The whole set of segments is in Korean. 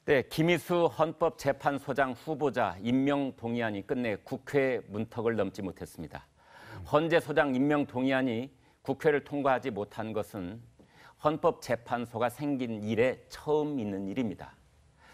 네, 김희수 헌법재판소장 후보자 임명 동의안이 끝내 국회 문턱을 넘지 못했습니다. 헌재 소장 임명 동의안이 국회를 통과하지 못한 것은 헌법재판소가 생긴 이래 처음 있는 일입니다.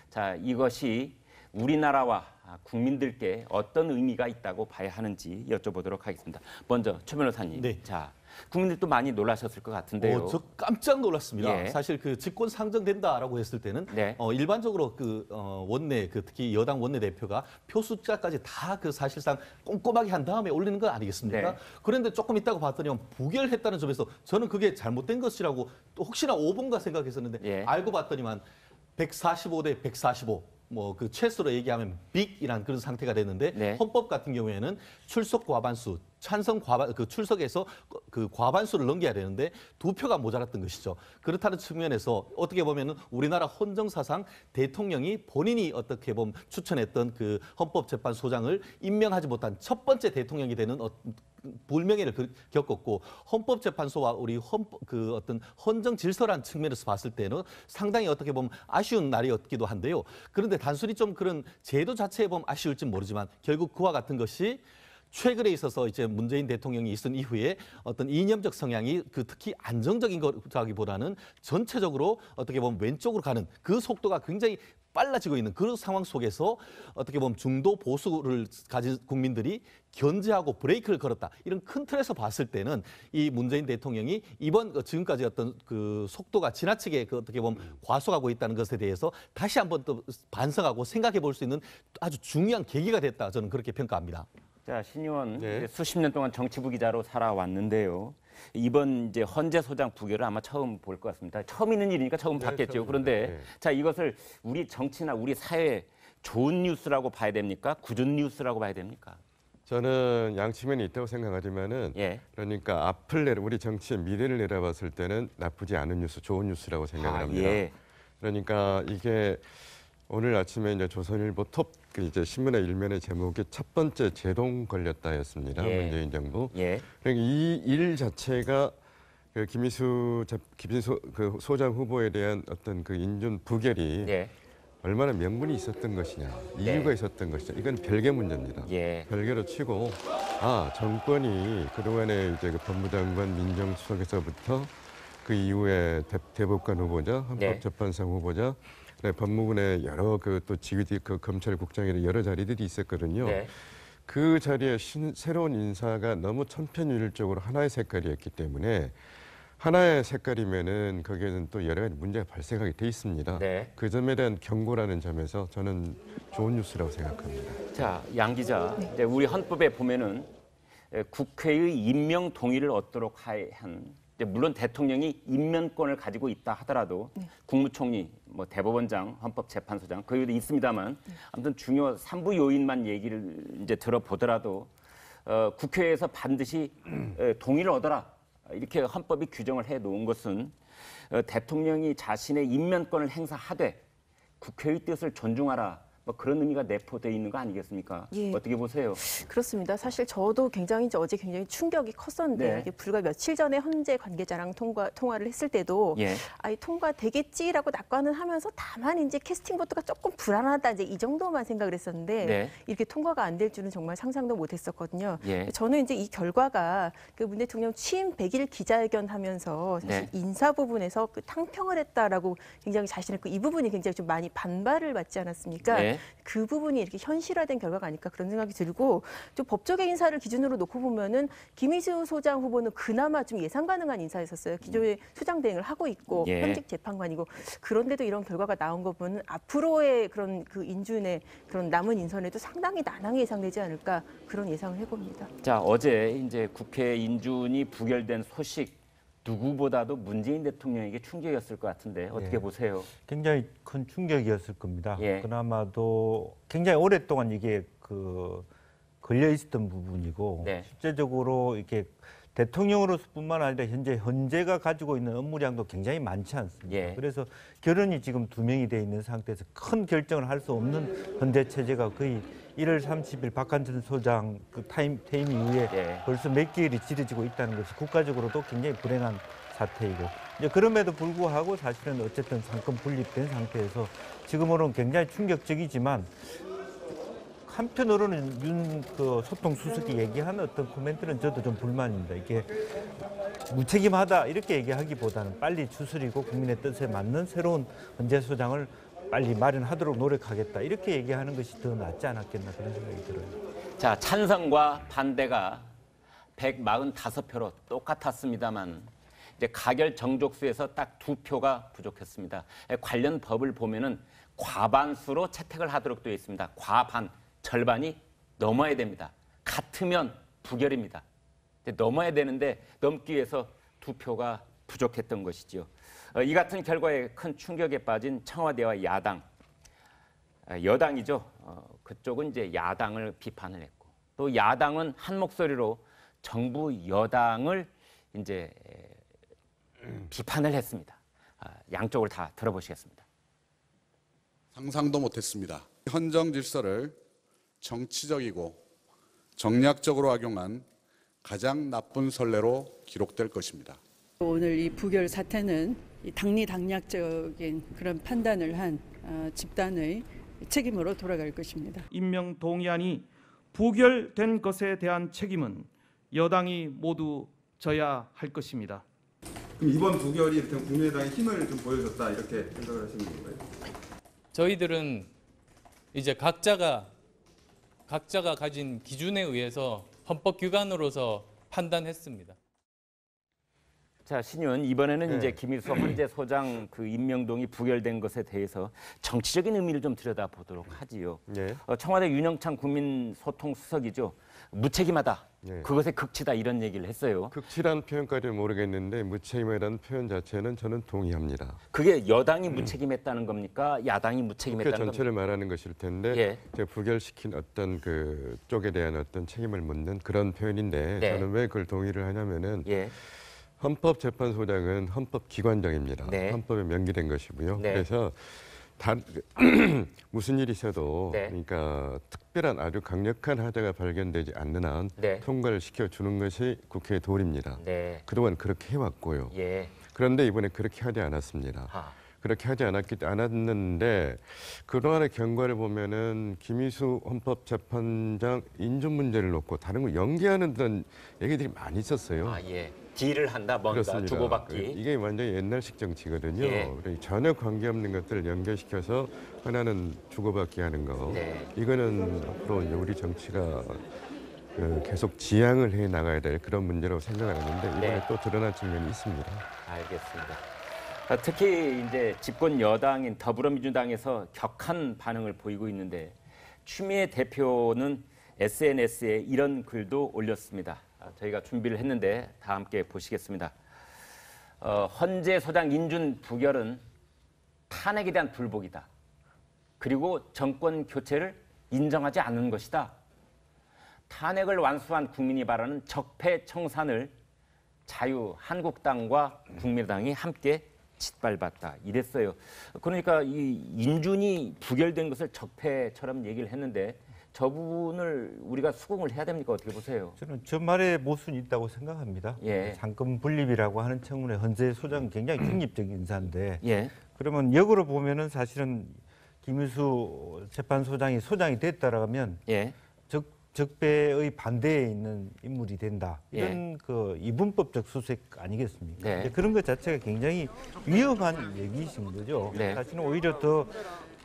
자, 이것이 우리나라와 국민들께 어떤 의미가 있다고 봐야 하는지 여쭤보도록 하겠습니다. 먼저 최 변호사님. 네. 자, 국민들도 많이 놀라셨을 것 같은데요. 저 깜짝 놀랐습니다. 예. 사실 그 직권 상정된다라고 했을 때는 네. 일반적으로 원내 특히 여당 원내 대표가 표 숫자까지 다 사실상 꼼꼼하게 한 다음에 올리는 거 아니겠습니까? 네. 그런데 조금 있다가 봤더니 부결했다는 점에서 저는 그게 잘못된 것이라고 또 혹시나 5번가 생각했었는데 예. 알고 봤더니만 145대 145. 그 최소로 얘기하면 빅이란 그런 상태가 됐는데 네. 헌법 같은 경우에는 출석 과반수, 찬성 과반 출석에서 그 과반수를 넘겨야 되는데 2표가 모자랐던 것이죠. 그렇다는 측면에서 어떻게 보면은 우리나라 헌정사상 대통령이 본인이 어떻게 보면 추천했던 그 헌법재판소장을 임명하지 못한 첫 번째 대통령이 되는 불명예를 겪었고 헌법재판소와 우리 어떤 헌정 질서란 측면에서 봤을 때는 상당히 어떻게 보면 아쉬운 날이었기도 한데요. 그런데 단순히 좀 그런 제도 자체에 보면 아쉬울지 모르지만 결국 그와 같은 것이 최근에 있어서 이제 문재인 대통령이 있은 이후에 어떤 이념적 성향이 특히 안정적인 것이라기보다는 전체적으로 어떻게 보면 왼쪽으로 가는 그 속도가 굉장히 빨라지고 있는 그런 상황 속에서 어떻게 보면 중도 보수를 가진 국민들이 견제하고 브레이크를 걸었다. 이런 큰 틀에서 봤을 때는 이 문재인 대통령이 이번 지금까지 어떤 그 속도가 지나치게 어떻게 보면 과속하고 있다는 것에 대해서 다시 한번 또 반성하고 생각해 볼 수 있는 아주 중요한 계기가 됐다. 저는 그렇게 평가합니다. 자, 신 의원, 네. 수십 년 동안 정치부 기자로 살아왔는데요. 이번 이제 헌재 소장 부결을 아마 처음 볼 것 같습니다. 처음 있는 일이니까 처음 네, 봤겠죠. 처음입니다. 그런데 네. 자, 이것을 우리 정치나 우리 사회에 좋은 뉴스라고 봐야 됩니까? 굳은 뉴스라고 봐야 됩니까? 저는 양측면이 있다고 생각하지만은 예. 그러니까 우리 정치의 미래를 내다봤을 때는 나쁘지 않은 뉴스, 좋은 뉴스라고 생각을 합니다. 예. 그러니까 이게 오늘 아침에 이제 조선일보 이제 신문의 일면의 제목이 첫 번째 제동 걸렸다였습니다. 예. 문재인 정부. 예. 그러니까 이 일 자체가 그 김희수 그 소장 후보에 대한 어떤 그 인준 부결이 예. 얼마나 명분이 있었던 것이냐, 네. 이유가 있었던 것이냐, 이건 별개 문제입니다. 예. 별개로 치고, 정권이 그동안에 이제 그 법무장관 민정수석에서부터 그 이후에 대법관 후보자, 헌법재판소 후보자, 법무부의 여러 또 지휘디 검찰국장이나 여러 자리들이 있었거든요. 네. 그 자리에 새로운 인사가 너무 천편일률적으로 하나의 색깔이었기 때문에 하나의 색깔이면은 거기에는 또 여러 가지 문제가 발생하게 돼 있습니다. 네. 그 점에 대한 경고라는 점에서 저는 좋은 뉴스라고 생각합니다. 자, 양 기자, 이제 우리 헌법에 보면은 국회의 임명 동의를 얻도록 한 물론 대통령이 임명권을 가지고 있다 하더라도 국무총리, 대법원장, 헌법재판소장 거기도 있습니다만 아무튼 중요 3부 요인만 얘기를 이제 들어보더라도 국회에서 반드시 동의를 얻어라 이렇게 헌법이 규정을 해 놓은 것은 대통령이 자신의 임명권을 행사하되 국회의 뜻을 존중하라. 그런 의미가 내포되어 있는 거 아니겠습니까? 예. 어떻게 보세요? 그렇습니다. 사실 저도 어제 굉장히 충격이 컸었는데 네. 이게 불과 며칠 전에 헌재 관계자랑 통화를 했을 때도 예. 통과되겠지라고 낙관은 하면서 다만 이제 캐스팅 보트가 조금 불안하다 이제 이 정도만 생각을 했었는데 네. 이렇게 통과가 안 될 줄은 정말 상상도 못했었거든요. 예. 저는 이제 이 결과가 그 문 대통령 취임 100일 기자회견하면서 사실 네. 인사 부분에서 탕평을 했다라고 굉장히 자신을 이 부분이 굉장히 좀 많이 반발을 받지 않았습니까? 네. 그 부분이 이렇게 현실화된 결과가 아닐까 그런 생각이 들고 좀 법조계 인사를 기준으로 놓고 보면은 김희수 소장 후보는 그나마 좀 예상 가능한 인사였었어요. 기존에 소장 대행을 하고 있고 예. 현직 재판관이고 그런데도 이런 결과가 나온 거 보면 앞으로의 그런 그 인준의 그런 남은 인선에도 상당히 난항이 예상되지 않을까 그런 예상을 해봅니다. 자, 어제 이제 국회 인준이 부결된 소식 누구보다도 문재인 대통령에게 충격이었을 것 같은데 어떻게 보세요? 굉장히 큰 충격이었을 겁니다. 예. 그나마도 굉장히 오랫동안 이게 걸려 있었던 부분이고 네. 실제적으로 이렇게 대통령으로서뿐만 아니라 현재 헌재가 가지고 있는 업무량도 굉장히 많지 않습니다. 예. 그래서 결연이 지금 2명이 돼 있는 상태에서 큰 결정을 할 수 없는 헌재 체제가 거의 1월 30일 박한천 소장 퇴임 이후에 예. 벌써 몇 개월이 지려지고 있다는 것이 국가적으로도 굉장히 불행한 사태이고 이제 그럼에도 불구하고 사실은 어쨌든 상권 분립된 상태에서 지금으로는 굉장히 충격적이지만 한편으로는 그 소통 수석이 얘기한 어떤 코멘트는 저도 좀 불만입니다. 이게 무책임하다 이렇게 얘기하기보다는 빨리 추스리고 국민의 뜻에 맞는 새로운 헌재소장을 빨리 마련하도록 노력하겠다 이렇게 얘기하는 것이 더 낫지 않았겠나 그런 생각이 들어요. 자, 찬성과 반대가 145표로 똑같았습니다만 이제 가결 정족수에서 딱 2표가 부족했습니다. 관련 법을 보면은 과반수로 채택을 하도록 되어 있습니다. 과반, 절반이 넘어야 됩니다. 같으면 부결입니다. 넘어야 되는데 넘기 위해서 2표가 부족했던 것이죠. 이 같은 결과에 큰 충격에 빠진 청와대와 야당, 여당이죠. 그쪽은 이제 야당을 비판을 했고 또 야당은 한 목소리로 정부 여당을 이제 비판을 했습니다. 양쪽을 다 들어보시겠습니다. 상상도 못했습니다. 헌정 질서를 정치적이고 정략적으로 악용한 가장 나쁜 선례로 기록될 것입니다. 오늘 이 부결 사태는 당리당략적인 그런 판단을 한 집단의 책임으로 돌아갈 것입니다. 임명 동의안이 부결된 것에 대한 책임은 여당이 모두 져야 할 것입니다. 그럼 이번 부결이 국민의당의 힘을 좀 보여줬다 이렇게 생각을 하시는 건가요? 저희들은 이제 각자가 가진 기준에 의해서 헌법기관으로서 판단했습니다. 자, 신윤 이번에는 이제 김일수 헌재소장 그 임명동이 부결된 것에 대해서 정치적인 의미를 좀 들여다보도록 하지요. 네. 청와대 윤영찬 국민소통수석이죠. 무책임하다. 네. 그것의 극치다 이런 얘기를 했어요. 극치란 표현까지는 모르겠는데 무책임이라는 표현 자체는 저는 동의합니다. 그게 여당이 무책임했다는 겁니까? 야당이 국회 무책임했다는 겁니까? 전체를 말하는 것일 텐데 예. 제가 부결시킨 어떤 그 쪽에 대한 어떤 책임을 묻는 그런 표현인데 네. 저는 왜 그걸 동의를 하냐면은 예. 헌법재판소장은 헌법기관장입니다. 네. 헌법에 명기된 것이고요. 네. 그래서 무슨 일이 있어도 네. 그러니까 특별한 아주 강력한 하자가 발견되지 않는 한 네. 통과를 시켜주는 것이 국회의 도리입니다. 네. 그동안 그렇게 해왔고요. 예. 그런데 이번에 그렇게 하지 않았습니다. 그렇게 하지 않았는데 그동안의 경과를 보면은 김희수 헌법재판장 인준 문제를 놓고 다른 거 연기하는 듯한 얘기들이 많이 있었어요. 예. 딜을 한다, 뭔가 그렇습니다. 주고받기. 이게 완전히 옛날식 정치거든요. 예. 전혀 관계없는 것들을 연결시켜서 하나는 주고받기 하는 거. 네. 이거는 앞으로 이제 우리 정치가 계속 지향을 해 나가야 될 그런 문제라고 생각을 하는데 이번에 네. 또 드러난 측면이 있습니다. 알겠습니다. 특히 이제 집권 여당인 더불어민주당에서 격한 반응을 보이고 있는데 추미애 대표는 SNS에 이런 글도 올렸습니다. 저희가 준비를 했는데 다 함께 보시겠습니다. 헌재소장 인준 부결은 탄핵에 대한 불복이다. 그리고 정권 교체를 인정하지 않는 것이다. 탄핵을 완수한 국민이 바라는 적폐 청산을 자유한국당과 국민의당이 함께 짓밟았다. 이랬어요. 그러니까 이 인준이 부결된 것을 적폐처럼 얘기를 했는데 저 부분을 우리가 수긍을 해야 됩니까? 어떻게 보세요? 저는 저 말에 모순이 있다고 생각합니다. 예. 상권 분립이라고 하는 청문회 헌재소장은 굉장히 중립적인 인사인데 예. 그러면 역으로 보면은 사실은 김일수 재판소장이 소장이 됐다라면 예. 적폐의 반대에 있는 인물이 된다. 이런 예. 그 이분법적 수색 아니겠습니까? 네. 근데 그런 것 자체가 굉장히 위험한 얘기이신 거죠. 네. 사실은 오히려 더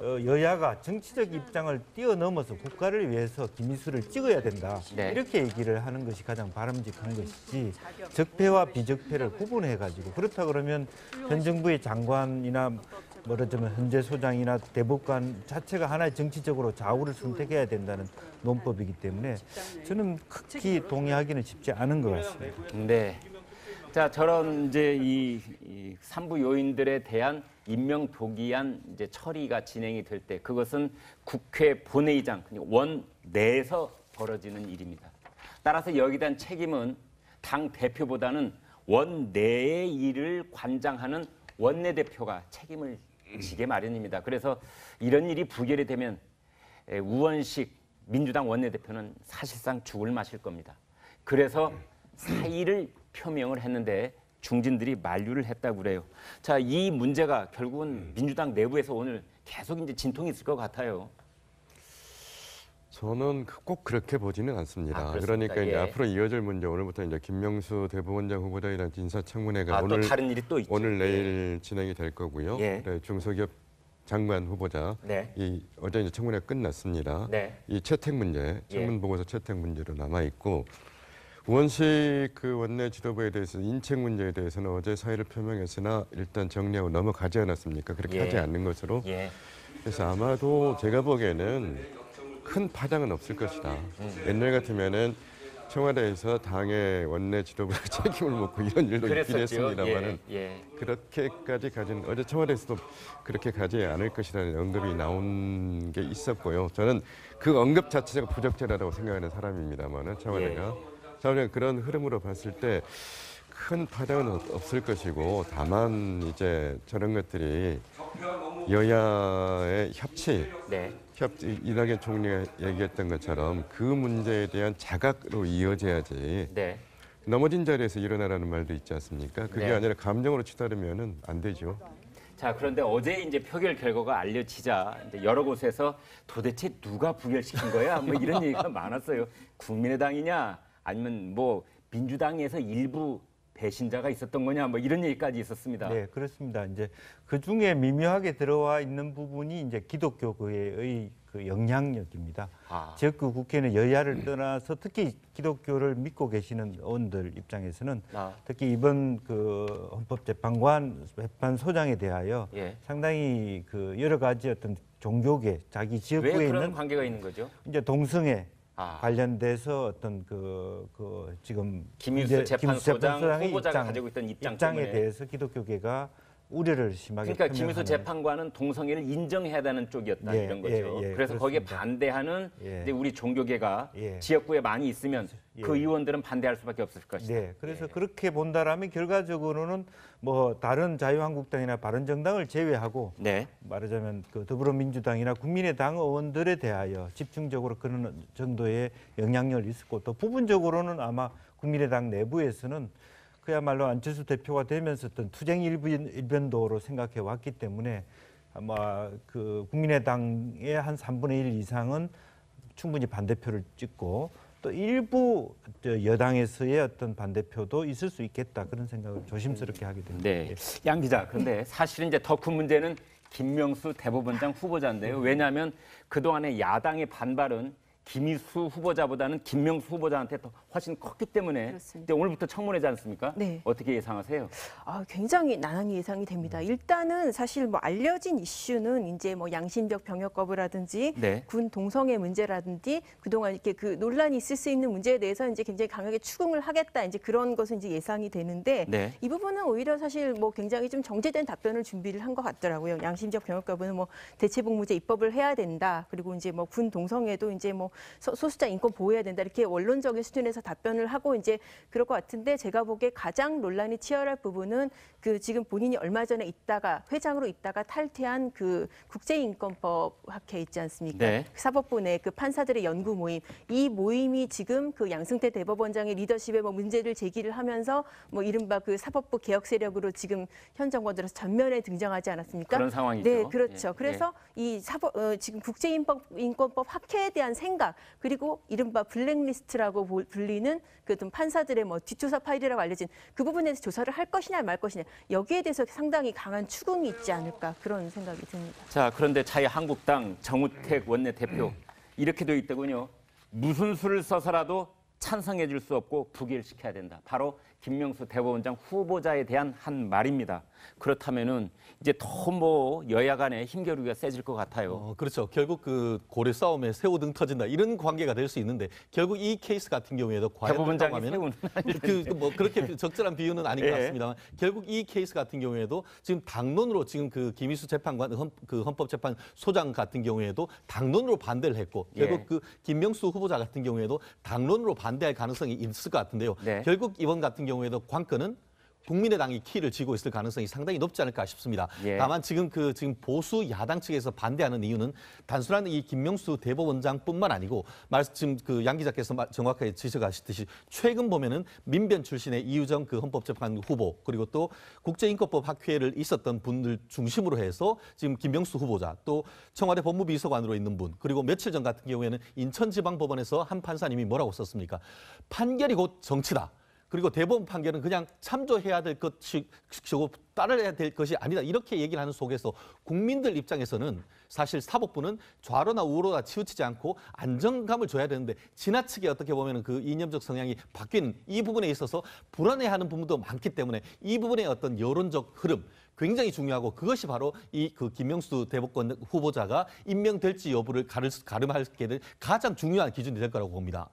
여야가 정치적 입장을 뛰어넘어서 국가를 위해서 김일수를 찍어야 된다. 네. 이렇게 얘기를 하는 것이 가장 바람직한 것이지 적폐와 비적폐를 구분해가지고 그렇다 그러면 현 정부의 장관이나 말하자면 헌재소장이나 대법관 자체가 하나의 정치적으로 좌우를 선택해야 된다는 논법이기 때문에 저는 극히 동의하기는 쉽지 않은 것 같습니다. 네. 자, 저런 이제 이 3부 요인들에 대한 임명 도기안 이제 처리가 진행이 될 때 그것은 국회 본회의장 원내에서 벌어지는 일입니다. 따라서 여기에 대한 책임은 당 대표보다는 원내의 일을 관장하는 원내대표가 책임을 지게 마련입니다. 그래서 이런 일이 부결이 되면 우원식 민주당 원내대표는 사실상 죽을 마실 겁니다. 그래서 사의를 표명을 했는데 중진들이 만류를 했다고 그래요. 자, 이 문제가 결국은 민주당 내부에서 오늘 계속 이제 진통이 있을 것 같아요. 저는 꼭 그렇게 보지는 않습니다. 아, 그렇습니까? 그러니까 이제 예. 앞으로 이어질 문제, 오늘부터 이제 김명수 대법원장 후보자에 대한 인사청문회가 또 다른 일이 또 있죠. 오늘 내일 진행이 될 거고요. 예. 네, 중소기업 장관 후보자 네. 어제 이제 청문회가 끝났습니다. 네. 이 채택 문제, 청문 보고서 채택 문제로 남아 있고 우원식 그 원내 지도부에 대해서 인책 문제에 대해서는 어제 사의를 표명했으나 일단 정리하고 넘어가지 않았습니까? 그렇게 예. 하지 않는 것으로. 예. 그래서 아마도 제가 보기에는 큰 파장은 없을 것이다. 옛날 같으면은 청와대에서 당의 원내 지도부가 책임을 묻고 이런 일도 있긴 그랬었죠. 했습니다만은 예. 그렇게까지 가진 어제 청와대에서도 그렇게 가지 않을 것이라는 언급이 나온 게 있었고요. 저는 그 언급 자체가 부적절하다고 생각하는 사람입니다만은 청와대가 저는 그런 흐름으로 봤을 때 큰 파장은 없을 것이고 다만 이제 저런 것들이 여야의 협치, 이낙연 총리가 얘기했던 것처럼 그 문제에 대한 자각으로 이어져야지. 네. 넘어진 자리에서 일어나라는 말도 있지 않습니까? 그게 네. 아니라 감정으로 치달으면은 안 되죠. 자, 그런데 어제 이제 표결 결과가 알려지자 이제 여러 곳에서 도대체 누가 부결시킨 거야? 뭐 이런 얘기가 많았어요. 국민의당이냐, 아니면 뭐 민주당에서 일부 배신자가 있었던 거냐, 뭐 이런 얘기까지 있었습니다. 네, 그렇습니다. 이제 그 중에 미묘하게 들어와 있는 부분이 이제 기독교계의 그 영향력입니다. 즉 그 국회는 여야를 떠나서 특히 기독교를 믿고 계시는 의원들 입장에서는 특히 이번 그 헌법재판관 소장에 대하여 상당히 그 여러 가지 어떤 종교계 자기 지역구에 왜 그런 있는 관계가 있는 거죠? 이제 동성애 관련돼서 어떤 그 지금 김윤수 재판소장 후보자가 입장, 가지고 있던 입장에 입장에 대해서 기독교계가 우려를 심하게 그러니까 김윤수 재판관은 동성애를 인정해야 되는 쪽이었다 이런 거죠. 그래서 거기에 반대하는 이제 우리 종교계가 지역구에 많이 있으면 그 의원들은 반대할 수밖에 없을 것이다. 네, 그래서 그렇게 본다라면 결과적으로는 뭐 다른 자유한국당이나 바른정당을 제외하고 말하자면 그 더불어민주당이나 국민의당 의원들에 대하여 집중적으로 그런 정도의 영향력이 있었고 또 부분적으로는 아마 국민의당 내부에서는 그야말로 안철수 대표가 되면서 어떤 투쟁 일변도로 생각해 왔기 때문에 아마 그 국민의당의 한 3분의 1 이상은 충분히 반대표를 찍고 또 일부 여당에서의 어떤 반대표도 있을 수 있겠다 그런 생각을 조심스럽게 하게 됩니다. 네, 양 기자. 그런데 사실은 이제 더 큰 문제는 김명수 대법원장 후보자인데요. 왜냐하면 그동안의 야당의 반발은 김희수 후보자보다는 김명수 후보자한테 더 훨씬 컸기 때문에 이제 오늘부터 청문회지 않습니까? 네. 어떻게 예상하세요? 굉장히 난항이 예상이 됩니다. 일단은 사실 뭐 알려진 이슈는 이제 뭐 양심적 병역 거부라든지 군 동성애 문제라든지 그동안 이렇게 그 논란이 있을 수 있는 문제에 대해서 이제 굉장히 강하게 추궁을 하겠다 이제 그런 것은 이제 예상이 되는데 이 부분은 오히려 사실 뭐 굉장히 좀 정제된 답변을 준비를 한 것 같더라고요. 양심적 병역 거부는 뭐 대체복무제 입법을 해야 된다. 그리고 이제 뭐 군 동성애도 이제 뭐 소수자 인권 보호해야 된다 이렇게 원론적인 수준에서 답변을 하고 이제 그럴 것 같은데 제가 보기에 가장 논란이 치열할 부분은 그 지금 본인이 얼마 전에 있다가 회장으로 있다가 탈퇴한 그 국제인권법 학회 있지 않습니까? 사법부 내 그 판사들의 연구 모임 이 모임이 지금 그 양승태 대법원장의 리더십에 뭐 문제를 제기를 하면서 뭐 이른바 그 사법부 개혁 세력으로 지금 현 정권 들어서 전면에 등장하지 않았습니까? 그런 상황이죠. 네, 그렇죠. 그래서 이 지금 국제인권법 학회에 대한 생각 그리고 이른바 블랙리스트라고 불리는 그 판사들의 뭐 뒷조사 파일이라고 알려진 그 부분에 대해서 조사를 할 것이냐 말 것이냐 여기에 대해서 상당히 강한 추궁이 있지 않을까 그런 생각이 듭니다. 자, 그런데 자유한국당 정우택 원내대표 이렇게 되어 있더군요. 무슨 수를 써서라도 찬성해 줄 수 없고 부결시켜야 된다. 바로 김명수 대법원장 후보자에 대한 한 말입니다. 그렇다면은 이제 더 뭐 여야 간의 힘겨루기가 세질 것 같아요. 그렇죠. 결국 그 고래 싸움에 새우등 터진다 이런 관계가 될 수 있는데 결국 이 케이스 같은 경우에도 과연 대법원장이 새우는 뭐 그렇게 적절한 비유는 아닌 것 같습니다만 결국 이 케이스 같은 경우에도 지금 당론으로 지금 그 김희수 재판관 그 헌법재판 소장 같은 경우에도 당론으로 반대를 했고 결국 그 김명수 후보자 같은 경우에도 당론으로 반대할 가능성이 있을 것 같은데요. 결국 이번 같은 경우에도 관건은 국민의당이 키를 쥐고 있을 가능성이 상당히 높지 않을까 싶습니다. 예. 다만 지금 보수 야당 측에서 반대하는 이유는 단순한 이 김명수 대법원장뿐만 아니고 지금 양 기자께서 정확하게 지적하셨듯이 최근 보면은 민변 출신의 이유정 헌법재판 후보 그리고 또 국제인권법 학회를 있었던 분들 중심으로 해서 지금 김명수 후보자 또 청와대 법무비서관으로 있는 분 그리고 며칠 전 같은 경우에는 인천지방법원에서 한 판사님이 뭐라고 썼습니까? 판결이 곧 정치다. 그리고 대법원 판결은 그냥 참조해야 될 것이고 따라야 될 것이 아니다. 이렇게 얘기를 하는 속에서 국민들 입장에서는 사실 사법부는 좌로나 우로나 치우치지 않고 안정감을 줘야 되는데 지나치게 어떻게 보면 그 이념적 성향이 바뀐 이 부분에 있어서 불안해하는 부분도 많기 때문에 이 부분의 어떤 여론적 흐름 굉장히 중요하고 그것이 바로 김명수 대법관 후보자가 임명될지 여부를 가름하게 될 가장 중요한 기준이 될 거라고 봅니다.